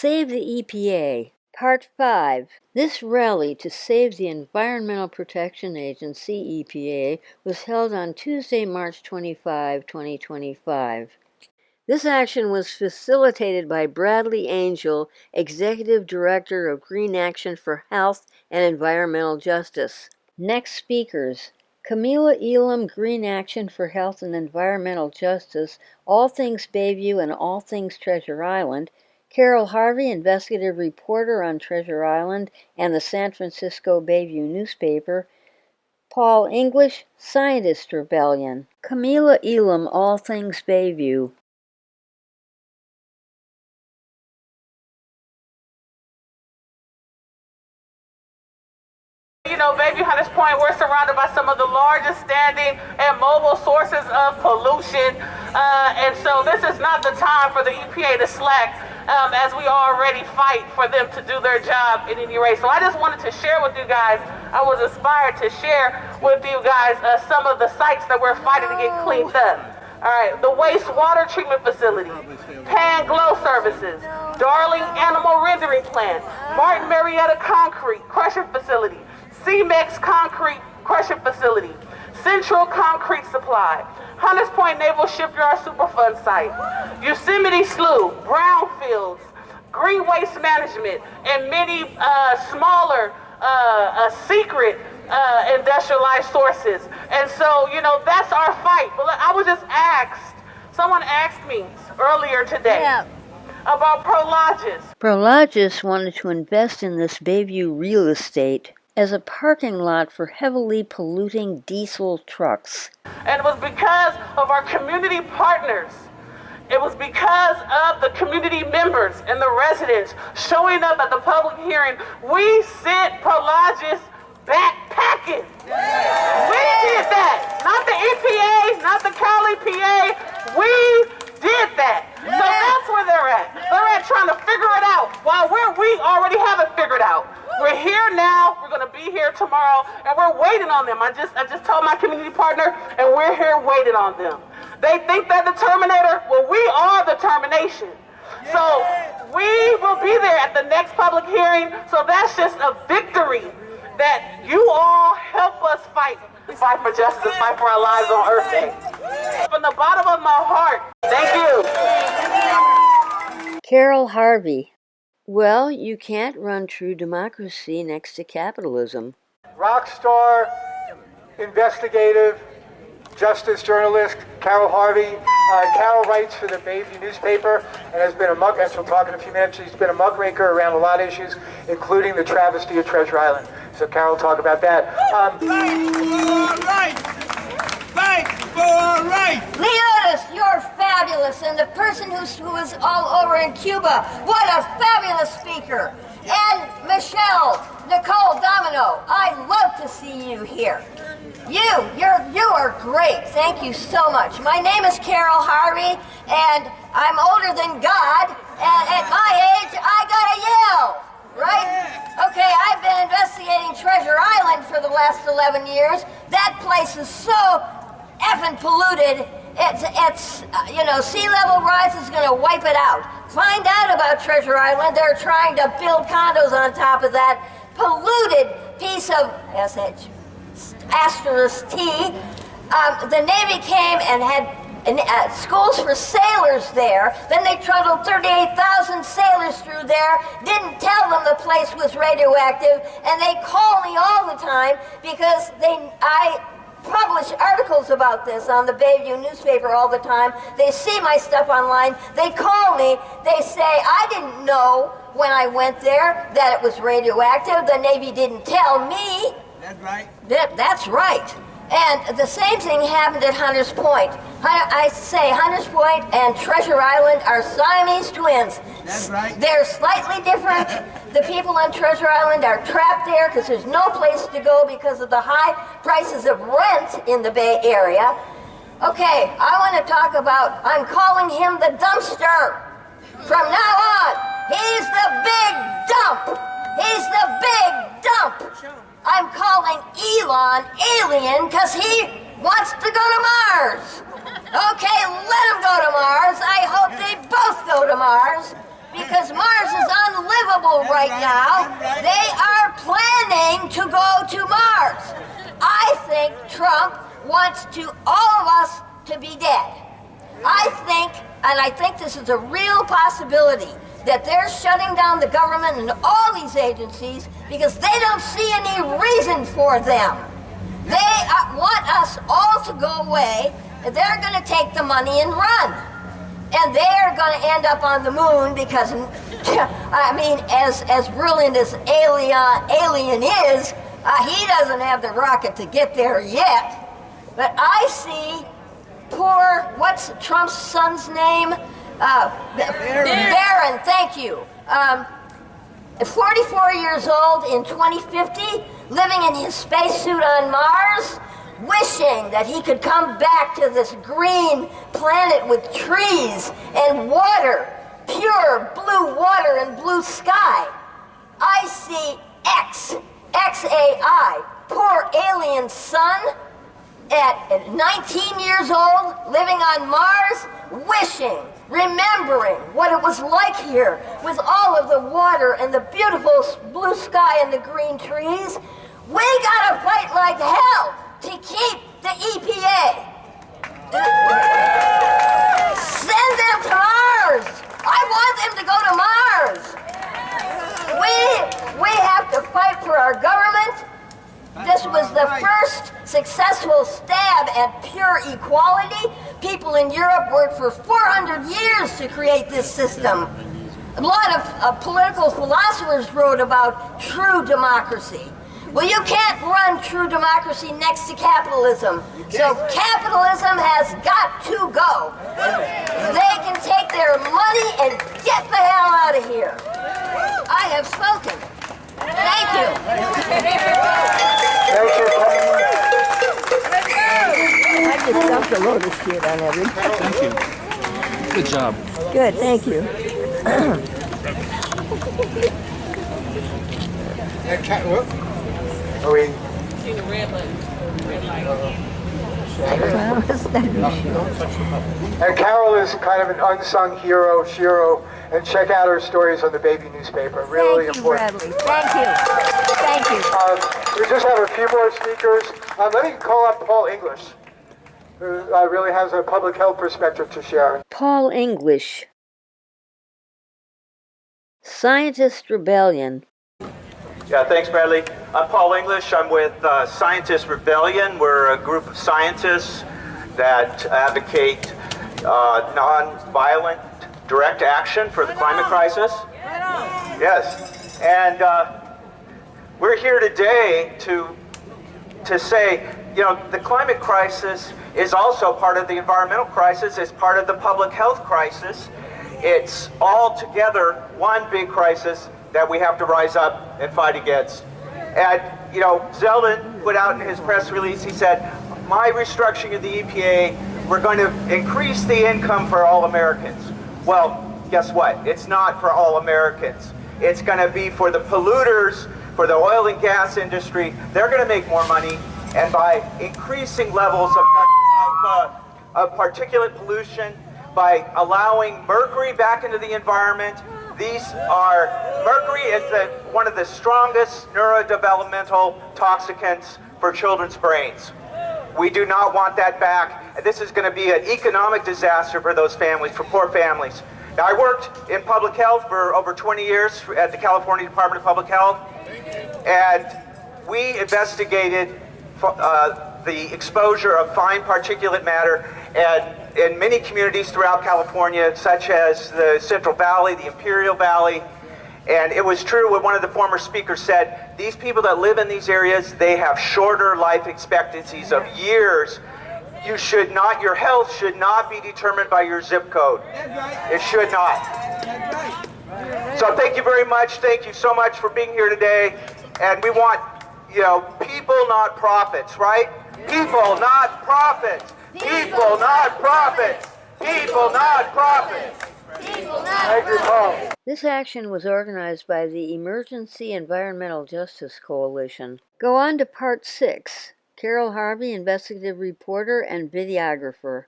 Save the EPA, Part 5. This rally to save the Environmental Protection Agency, EPA, was held on Tuesday, March 25, 2025. This action was facilitated by Bradley Angel, Executive Director of Green Action for Health and Environmental Justice. Next speakers: KAMILLAH, EALOM, Green Action for Health and Environmental Justice, All Things Bayview and All Things Treasure Island; Carol Harvey, investigative reporter on Treasure Island and the San Francisco Bayview newspaper; Paul English, Scientist Rebellion; KAMILLAH, EALOM, All Things Bayview. You know, Bayview Hunters Point, we're surrounded by some of the largest standing and mobile sources of pollution. And so this is not the time for the EPA to slack, as we already fight for them to do their job at any rate. So I just wanted to share with you guys, I was inspired to share with you guys some of the sites that we're fighting to get cleaned up. All right, the wastewater treatment facility, Pan Glow Services, Darling Animal Rendering Plant, Martin Marietta Concrete Crushing Facility, CMEX Concrete Crushing Facility, Central Concrete Supply, Hunters Point Naval Shipyard Superfund Site, Yosemite Slough, Brownfields, Green Waste Management, and many smaller secret industrialized sources. And so, you know, that's our fight. But I was just asked, someone asked me earlier today about Prologis. Prologis wanted to invest in this Bayview real estate as a parking lot for heavily polluting diesel trucks. And it was because of our community partners. It was because of the community members and the residents showing up at the public hearing. We sent Prologis backpacking. We did that. Not the EPA, not the Cal EPA. We did that. So that's where they're at. They're at trying to figure it out while we already have it figured out. We're here now, we're going to be here tomorrow, and we're waiting on them. I just told my community partner, and we're here waiting on them. They think they're the Terminator. Well, we are the termination. So we will be there at the next public hearing. So that's just a victory that you all help us fight for justice, fight for our lives on Earth Day. From the bottom of my heart, thank you. Carol Harvey. Well, you can't run true democracy next to capitalism. Rock star, investigative, justice journalist, Carol Harvey. Carol writes for the Bayview newspaper and has been a muck, as we'll talk in a few minutes, she's been a muckraker around a lot of issues, including the travesty of Treasure Island. So Carol, talk about that. Fight for our rights! Leonis, you're fabulous, and the person who was all over in Cuba, what a fabulous speaker. And Michelle, Nicole Domino, I'd love to see you here. You are great. Thank you so much. My name is Carol Harvey, and I'm older than God, and at my age, I gotta yell. Right? Okay, I've been investigating Treasure Island for the last 11 years. That place is so effing polluted. It's you know, sea level rise is going to wipe it out. Find out about Treasure Island. They're trying to build condos on top of that polluted piece of asterisk T. The Navy came and had schools for sailors there. Then they trundled 38,000 sailors through there, didn't tell them the place was radioactive, and they call me all the time because I publish articles about this on the Bayview newspaper all the time. They see my stuff online. They call me. They say, I didn't know when I went there that it was radioactive. The Navy didn't tell me. That's right. That's right. And the same thing happened at Hunters Point. I say Hunters Point and Treasure Island are Siamese twins. That's right. They're slightly different. The people on Treasure Island are trapped there because there's no place to go because of the high prices of rent in the Bay Area. Okay, I want to talk about, I'm calling him the dumpster. From now on, he's the big dump. He's the big dump. I'm calling Elon alien because he wants to go to Mars. Okay, let him go to Mars. I hope they both go to Mars because Mars is unbelievable right now. They are planning to go to Mars. I think Trump wants all of us to be dead. I think this is a real possibility, that they're shutting down the government and all these agencies because they don't see any reason for them. They want us all to go away. They're going to take the money and run. And they're going to end up on the moon because, I mean, as brilliant as Alien is, he doesn't have the rocket to get there yet. But I see poor, what's Trump's son's name? Barron, thank you. 44 years old in 2050, living in his spacesuit on Mars, wishing that he could come back to this green planet with trees and water, pure blue water and blue sky. I see XAI, poor alien son, at 19 years old, living on Mars, wishing, remembering what it was like here with all of the water and the beautiful blue sky and the green trees. We gotta fight like hell to keep the EPA. Send them to Mars. I want them to go to Mars. We have to fight for our government. This was the first successful stab at pure equality. People in Europe worked for 400 years to create this system. A lot of political philosophers wrote about true democracy. Well, you can't run true democracy next to capitalism. So capitalism has got to go. They can take their money and get the hell out of here. I have spoken. Thank you. I just dumped a load of shit on everybody. Thank you. Good job. Good, thank you. Are we? And Carol is kind of an unsung hero, Shiro, and check out her stories on the baby newspaper. Really important. Thank you, Bradley. Thank you. We just have a few more speakers. Let me call up Paul English, who really has a public health perspective to share. Paul English. Scientist Rebellion. Yeah, thanks, Bradley. I'm Paul English. I'm with Scientist Rebellion. We're a group of scientists that advocate non-violent direct action for the climate crisis. Yes, and we're here today to say, you know, the climate crisis is also part of the environmental crisis. It's part of the public health crisis. It's all together one big crisis that we have to rise up and fight against. And, you know, Zeldin put out in his press release, he said, my restructuring of the EPA, we're going to increase the income for all Americans. Well, guess what? It's not for all Americans. It's going to be for the polluters, for the oil and gas industry. They're going to make more money. And by increasing levels of particulate pollution, by allowing mercury back into the environment, mercury is one of the strongest neurodevelopmental toxicants for children's brains. We do not want that back. This is going to be an economic disaster for those families, for poor families. Now, I worked in public health for over 20 years at the California Department of Public Health, and we investigated the exposure of fine particulate matter and in many communities throughout California, such as the Central Valley, the Imperial Valley. And it was true what one of the former speakers said, these people that live in these areas, they have shorter life expectancies of years. Your health should not be determined by your zip code. It should not. So thank you very much. Thank you so much for being here today. And we want, you know, people, not profits, right? People, not profits. People, not profits. People, not profits. Thank you, Paul. This action was organized by the Emergency Environmental Justice Coalition. Go on to Part 6. Carol Harvey, investigative reporter and videographer.